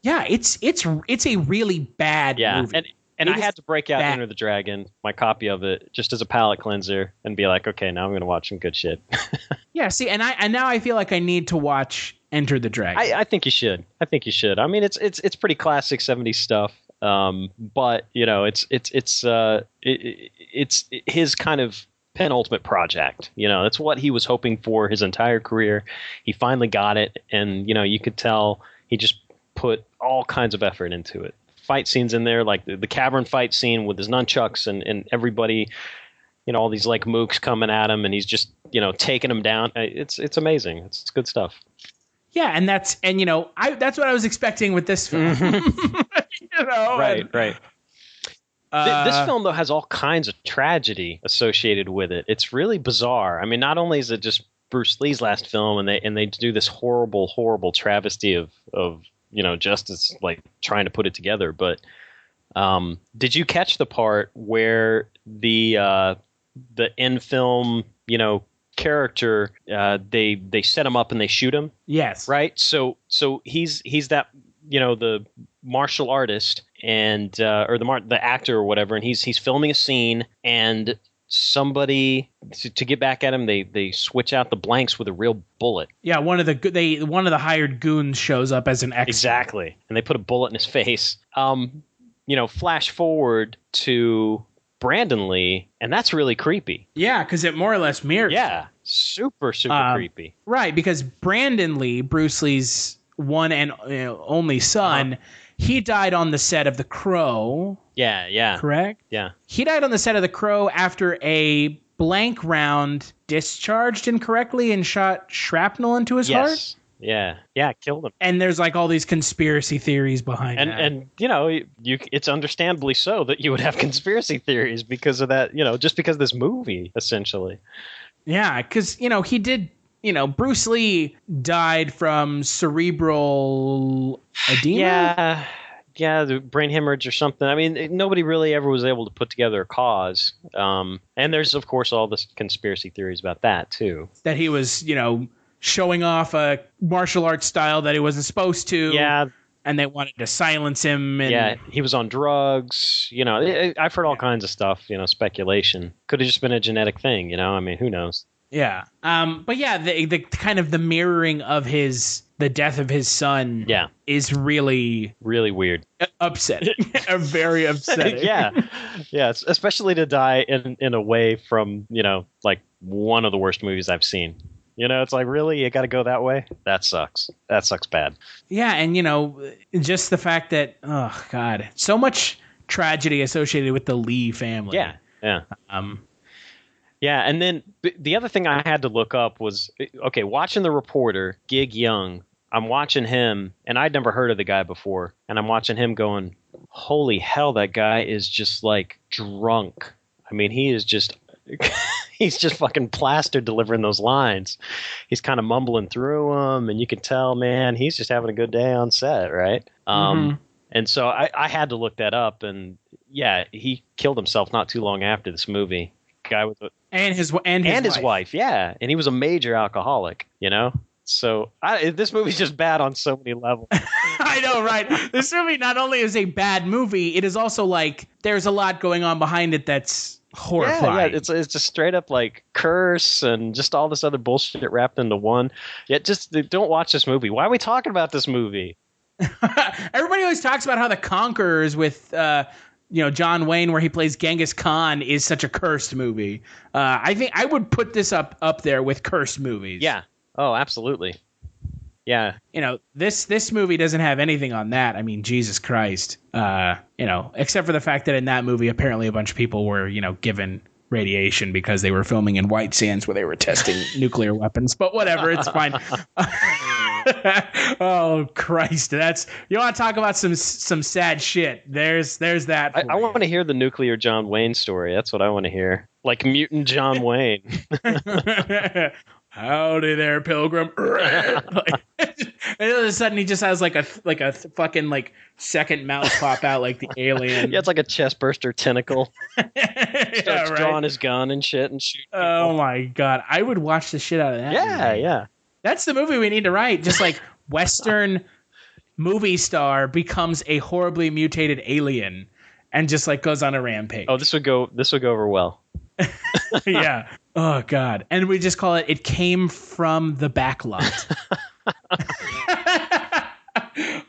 Yeah, it's a really bad movie. And I had to break out Enter the Dragon, my copy of it, just as a palate cleanser, and be like, okay, now I'm going to watch some good shit. Yeah, see, and now I feel like I need to watch Enter the Dragon. I think you should. I mean, it's pretty classic 70s stuff. But you know, it's his kind of penultimate project. You know, that's what he was hoping for his entire career. He finally got it, and you know, you could tell he just put all kinds of effort into it. Fight scenes in there, like the cavern fight scene with his nunchucks and everybody, you know, all these like mooks coming at him, and he's just, you know, taking them down. It's amazing. It's good stuff. Yeah, and that's what I was expecting with this film. You know, right. This film, though, has all kinds of tragedy associated with it. It's really bizarre. I mean, not only is it just Bruce Lee's last film, and they do this horrible travesty of you know, Justice like trying to put it together, but did you catch the part where the in film, you know, character, they set him up and they shoot him? Yes. Right. So he's that, you know, the martial artist and or the actor or whatever, and he's filming a scene, and somebody to get back at him, they switch out the blanks with a real bullet. Yeah, one of the hired goons shows up as an extra. Exactly, and they put a bullet in his face. You know, flash forward to Brandon Lee, and that's really creepy. Yeah, because it more or less mirrors. Yeah, super creepy. Right, because Brandon Lee, Bruce Lee's one and only son, he died on the set of The Crow. Yeah. Correct? Yeah. He died on the set of The Crow after a blank round discharged incorrectly and shot shrapnel into his heart. Yeah, killed him. And there's like all these conspiracy theories behind that. And you know, it's understandably so that you would have conspiracy theories because of that, you know, just because of this movie, essentially. Yeah, because, you know, he did, you know, Bruce Lee died from cerebral edema. Yeah, the brain hemorrhage or something. I mean, nobody really ever was able to put together a cause. And there's, of course, all this conspiracy theories about that, too. That he was, you know, showing off a martial arts style that he wasn't supposed to. Yeah. And they wanted to silence him. And, yeah, he was on drugs. You know, I've heard all kinds of stuff, you know, speculation. Could have just been a genetic thing, you know? I mean, who knows? Yeah. But yeah, the kind of the mirroring of the death of his son is really weird. Upsetting. Very upsetting. Yeah, especially to die in a way from, you know, like one of the worst movies I've seen. You know, it's like, really? You got to go that way? That sucks. That sucks bad. Yeah, and, you know, just the fact that, oh, God, so much tragedy associated with the Lee family. Yeah. Yeah, and then the other thing I had to look up was, okay, watching the reporter, Gig Young, I'm watching him, and I'd never heard of the guy before, and I'm watching him going, holy hell, that guy is just, like, drunk. I mean, he is just... he's just fucking plastered delivering those lines. He's kind of mumbling through them, and you can tell, man, he's just having a good day on set, right? And so I had to look that up, and yeah, he killed himself not too long after this movie. Guy with his wife, yeah, and he was a major alcoholic, you know. So this movie's just bad on so many levels. I know, right? This movie not only is a bad movie, it is also like there's a lot going on behind it that's horrifying. Yeah, it's just straight up like curse and just all this other bullshit wrapped into one. Yeah, just don't watch this movie. Why are we talking about this movie? Everybody always talks about how The Conquerors with John Wayne, where he plays Genghis Khan, is such a cursed movie. I think I would put this up there with cursed movies. Yeah. Oh, absolutely. Yeah. This movie doesn't have anything on that. I mean, Jesus Christ. Except for the fact that in that movie, apparently a bunch of people were, given radiation because they were filming in White Sands where they were testing nuclear weapons. But whatever, it's fine. Oh Christ, you want to talk about some sad shit. There's that. I want to hear the nuclear John Wayne story. That's what I want to hear. Like mutant John Wayne. Howdy there, Pilgrim. And all of a sudden he just has like a fucking second mouth pop out like the alien. Yeah, it's like a chest burster tentacle. Starts drawing his gun and shit and shooting. Oh my god, I would watch the shit out of that. Yeah. That's the movie we need to write. Just like Western movie star becomes a horribly mutated alien and just goes on a rampage. Oh, this would go over well. Yeah. Oh God. And we just call it Came from the Backlot.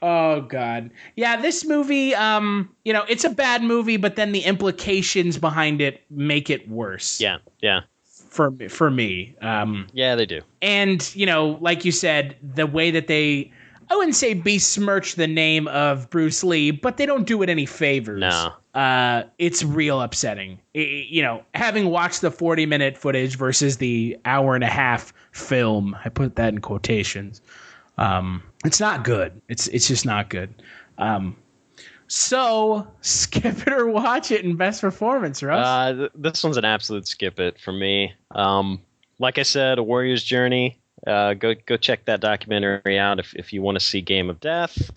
Oh God. Yeah, this movie, it's a bad movie, but then the implications behind it make it worse. Yeah. For me. Yeah, they do. And, like you said, the way that I wouldn't say besmirch the name of Bruce Lee, but they don't do it any favors. No. It's real upsetting. Having watched the 40-minute footage versus the hour and a half film, I put that in quotations. It's not good. It's just not good. So skip it or watch it in best performance, Russ. This one's an absolute skip it for me. Like I said, A Warrior's Journey. Go check that documentary out if you want to see Game of Death.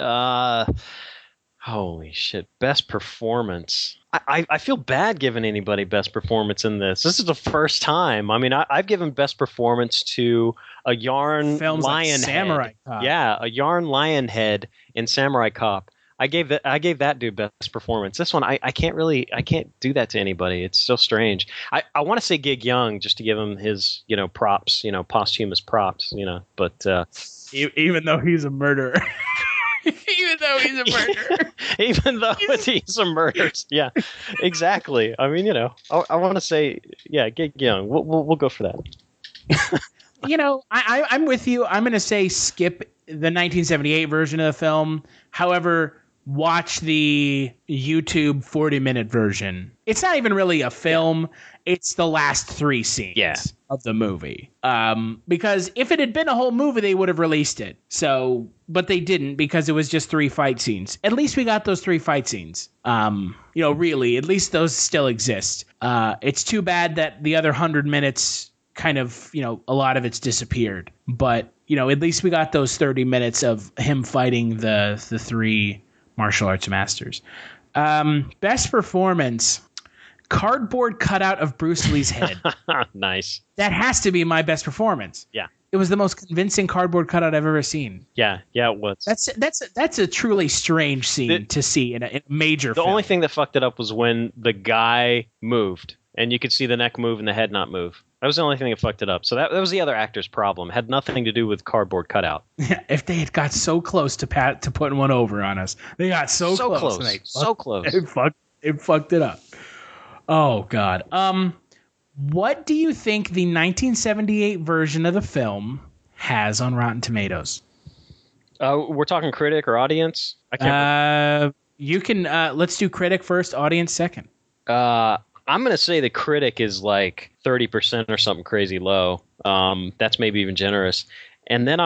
Holy shit! Best performance. I feel bad giving anybody best performance in this. This is the first time. I mean, I've given best performance to a yarn films lion like Samurai Cop. Yeah, a yarn lion head in Samurai Cop. I gave that dude best performance. This one, I can't do that to anybody. It's so strange. I want to say Gig Young just to give him his props, posthumous props, but even though he's a murderer. Even though he's a murderer. Even though he's a murderer. Yeah, exactly. I mean, I want to say, yeah, Gig Young. We'll go for that. I'm with you. I'm going to say skip the 1978 version of the film. However, watch the YouTube 40-minute version. It's not even really a film. Yeah. It's the last 3 scenes of the movie. Because if it had been a whole movie, they would have released it. But they didn't because it was just 3 fight scenes. At least we got those 3 fight scenes. Really, at least those still exist. It's too bad that the other 100 minutes kind of, a lot of it's disappeared. But, at least we got those 30 minutes of him fighting the 3 martial arts masters. Best performance, cardboard cutout of Bruce Lee's head. Nice. That has to be my best performance. Yeah. It was the most convincing cardboard cutout I've ever seen. Yeah, it was. That's a truly strange scene to see in a major film. The only thing that fucked it up was when the guy moved, and you could see the neck move and the head not move. That was the only thing that fucked it up. So that was the other actor's problem. It had nothing to do with cardboard cutout. Yeah, if they had got so close to putting one over on us, they got so close. So close. It fucked it up. Oh God. What do you think the 1978 version of the film has on Rotten Tomatoes? We're talking critic or audience? I can't. You can. Let's do critic first, audience second. I'm going to say the critic is like 30% or something crazy low. That's maybe even generous. And then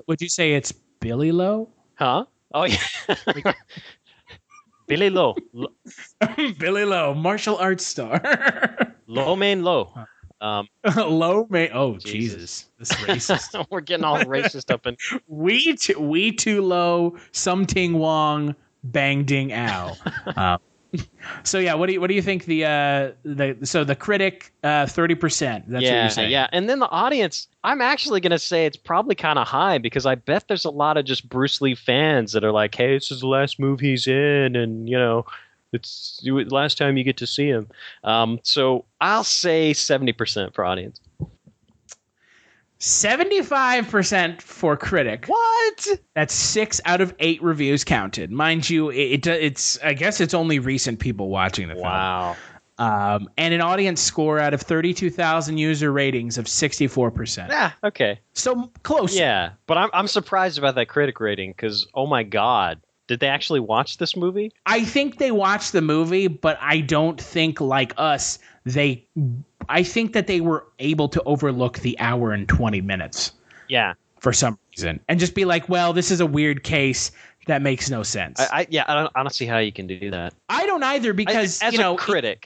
would you say it's Billy Low? Huh? Oh, yeah. Billy Low. Billy Low, martial arts star. Low main low. Low main. Oh, Jesus. This is racist. We're getting all racist up in. We too low, some ting wong, bang ding ow. So yeah, what do you think the critic 30%? That's what you're saying. Yeah. And then the audience, I'm actually gonna say it's probably kind of high because I bet there's a lot of just Bruce Lee fans that are like, hey, this is the last movie he's in, and it's the last time you get to see him. So I'll say 70% for audience. 75% for critic. What? That's 6 out of 8 reviews counted. Mind you, it's I guess it's only recent people watching the film. Wow. And an audience score out of 32,000 user ratings of 64%. Yeah, okay. So close. Yeah, but I'm surprised about that critic rating because, oh my God, did they actually watch this movie? I think they watched the movie, but I don't think, like us, I think that they were able to overlook the hour and 20 minutes. Yeah. For some reason. And just be like, well, this is a weird case that makes no sense. I don't see how you can do that. I don't either because, as a critic.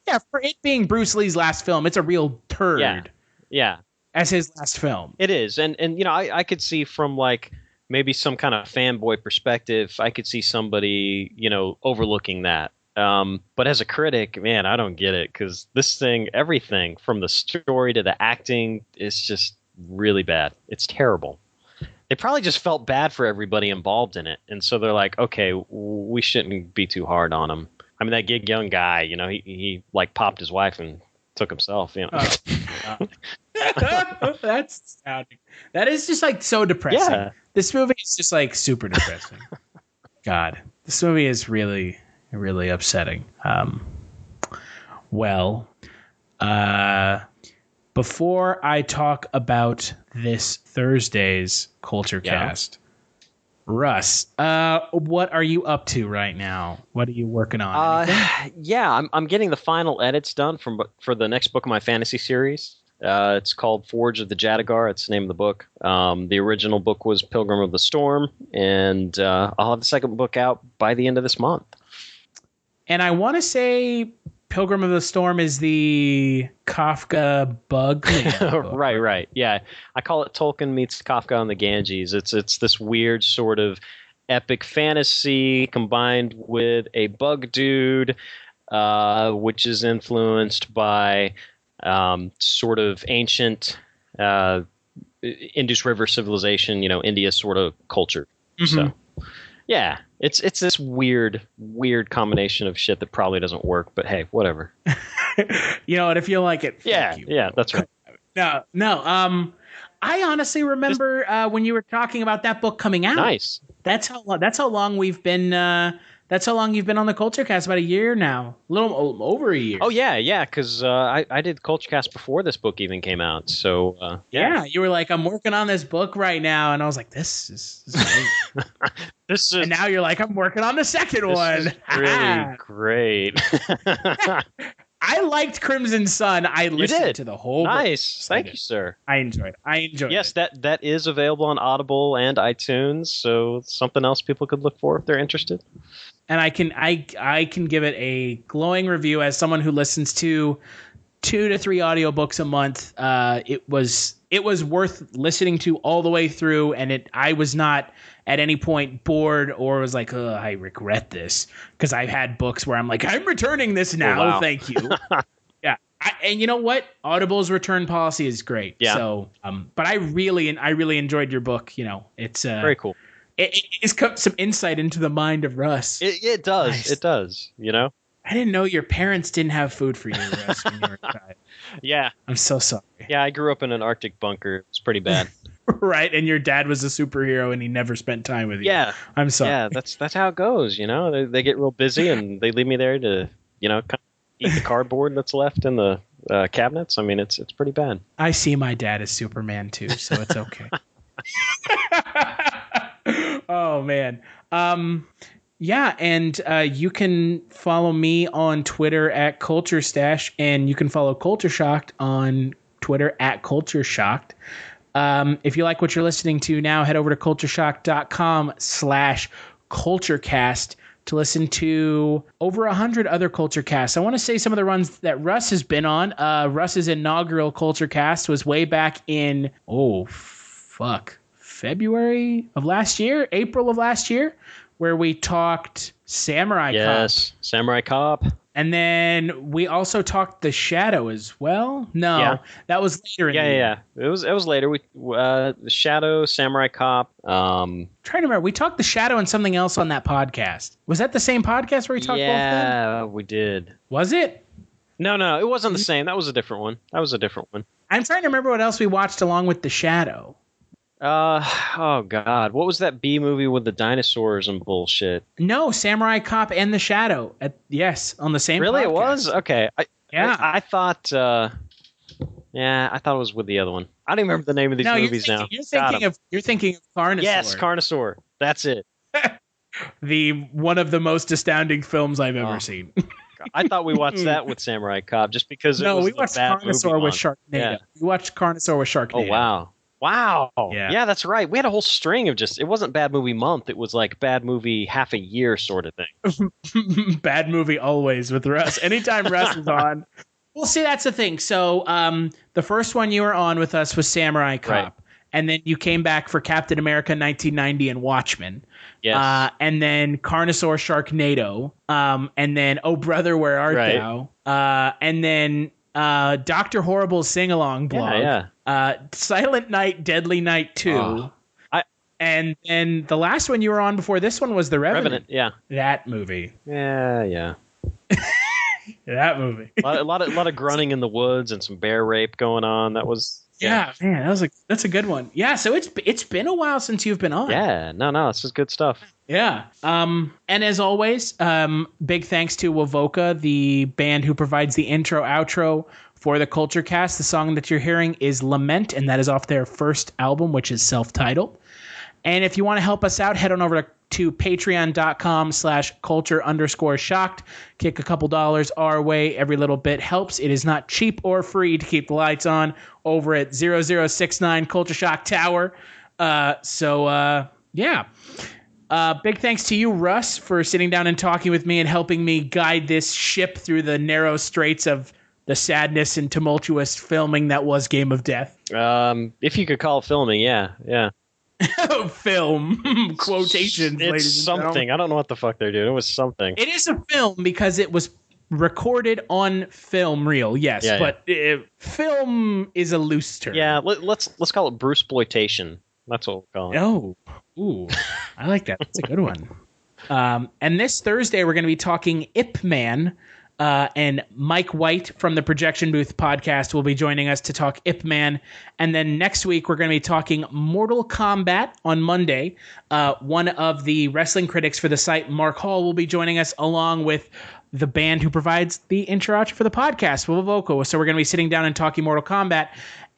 Yeah, for it being Bruce Lee's last film, it's a real turd. Yeah. As his last film. It is. And I could see from like maybe some kind of fanboy perspective, I could see somebody, overlooking that. But as a critic, man, I don't get it because this thing, everything from the story to the acting is just really bad. It's terrible. They probably just felt bad for everybody involved in it. And so they're like, okay, we shouldn't be too hard on him. I mean, that Gig Young guy, he like popped his wife and took himself, That's astounding. That is just like so depressing. Yeah. This movie is just like super depressing. God, this movie is really, really upsetting. Before I talk about this Thursday's Kulturecast, Russ, what are you up to right now? What are you working on? I'm getting the final edits done for the next book of my fantasy series. It's called Forge of the Jagger. It's the name of the book. The original book was Pilgrim of the Storm, and I'll have the second book out by the end of this month. And I want to say Pilgrim of the Storm is the Kafka bug. Right. Yeah. I call it Tolkien meets Kafka on the Ganges. It's this weird sort of epic fantasy combined with a bug dude, which is influenced by sort of ancient Indus River civilization, India sort of culture. Mm-hmm. So, yeah, it's this weird combination of shit that probably doesn't work, but hey, whatever. You know what? If you like it, yeah, that's right. No. I honestly remember when you were talking about that book coming out. Nice. That's how long we've been. That's how long you've been on the Kulturecast. About a year now, a little over a year. Oh yeah, because I did Kulturecast before this book even came out. So yeah, you were like, I'm working on this book right now, and I was like, this is great. And now you're like, I'm working on the second one. Is really great. I liked Crimson Sun. I listened to the whole book. Nice. Thank you, sir. I enjoyed it. Yes, that is available on Audible and iTunes, so something else people could look for if they're interested. And I can give it a glowing review as someone who listens to 2 to 3 audiobooks a month. It was worth listening to all the way through, and I was not at any point bored or was like, oh, I regret this, because I've had books where I'm like, I'm returning this now. Oh, wow. Thank you. Yeah. And you know what? Audible's return policy is great. Yeah. So, but I really enjoyed your book. It's very cool. It's some insight into the mind of Russ. It does. Nice. It does. I didn't know your parents didn't have food for you, Russ, when you were a child. Yeah. I'm so sorry. Yeah, I grew up in an Arctic bunker. It's pretty bad. Right, and your dad was a superhero and he never spent time with you. Yeah. I'm sorry. Yeah, that's how it goes, They get real busy and they leave me there to, kind of eat the cardboard that's left in the cabinets. I mean, it's pretty bad. I see my dad as Superman too, so it's okay. Oh, man. Yeah, and you can follow me on Twitter at CultureStash, and you can follow Culture Shocked on Twitter at CultureShocked. If you like what you're listening to now, head over to cultureshock.com/culturecast to listen to over 100 other Kulturecasts. I want to say some of the runs that Russ has been on. Russ's inaugural Kulturecast was way back in, February of last year, April of last year, where we talked Samurai Cop. Yes, Samurai Cop. And then we also talked The Shadow as well. No, that was later in the year. Yeah. It was later. We The Shadow, Samurai Cop. Trying to remember, we talked The Shadow and something else on that podcast. Was that the same podcast where we talked both of them? Yeah, we did. Was it? No, it wasn't the same. That was a different one. I'm trying to remember what else we watched along with The Shadow. Oh God, what was that B movie with the dinosaurs and bullshit? No, Samurai Cop and The Shadow. Yes, on the same. Really, podcast. it was okay. I thought. I thought it was with the other one. I don't even remember the name of these movies now. You're thinking of Carnosaur. Yes, Carnosaur. That's it. One of the most astounding films I've ever seen. I thought we watched that with Samurai Cop just because it was we watched Carnosaur with Sharknado. Yeah. We watched Carnosaur with Sharknado. Oh, wow. Yeah, that's right. We had a whole string of it wasn't Bad Movie Month. It was like Bad Movie half a year sort of thing. Bad Movie always with Russ. Anytime Russ is on. Well, see, that's the thing. So the first one you were on with us was Samurai Cop. Right. And then you came back for Captain America 1990 and Watchmen. Yes. And then Carnosaur Sharknado. And then Oh Brother, Where Art Thou? And then Dr. Horrible's Sing-Along blog. Yeah. Silent Night, Deadly Night 2. And then the last one you were on before this one was The Revenant. Yeah. That movie. Yeah. That movie. a lot of grunting in the woods and some bear rape going on. That was... Yeah, man, that's a good one. Yeah, so it's been a while since you've been on. Yeah, no, this is good stuff. Yeah. And as always, big thanks to Wovoka, the band who provides the intro, outro for the Kulturecast. The song that you're hearing is Lament, and that is off their first album, which is self-titled. And if you want to help us out, head on over to patreon.com/culture_shocked. Kick a couple dollars our way. Every little bit helps. It is not cheap or free to keep the lights on over at 0069 Culture Shock Tower. Big thanks to you, Russ, for sitting down and talking with me and helping me guide this ship through the narrow straits of the sadness and tumultuous filming that was Game of Death. If you could call it filming, yeah. Film quotations. It's something. I don't know what the fuck they're doing. It was something. It is a film because it was recorded on film reel. Yes, but film is a loose term. Yeah, let's call it Bruceploitation. That's what we'll call it. Oh, ooh, I like that. That's a good one. And this Thursday we're going to be talking Ip Man. And Mike White from the Projection Booth podcast will be joining us to talk Ip Man. And then next week, we're going to be talking Mortal Kombat on Monday. One of the wrestling critics for the site, Mark Hall, will be joining us along with the band who provides the intro outro for the podcast, Wovoka. So we're going to be sitting down and talking Mortal Kombat.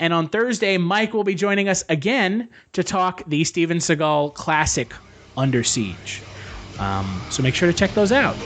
And on Thursday, Mike will be joining us again to talk the Steven Seagal classic Under Siege. So make sure to check those out.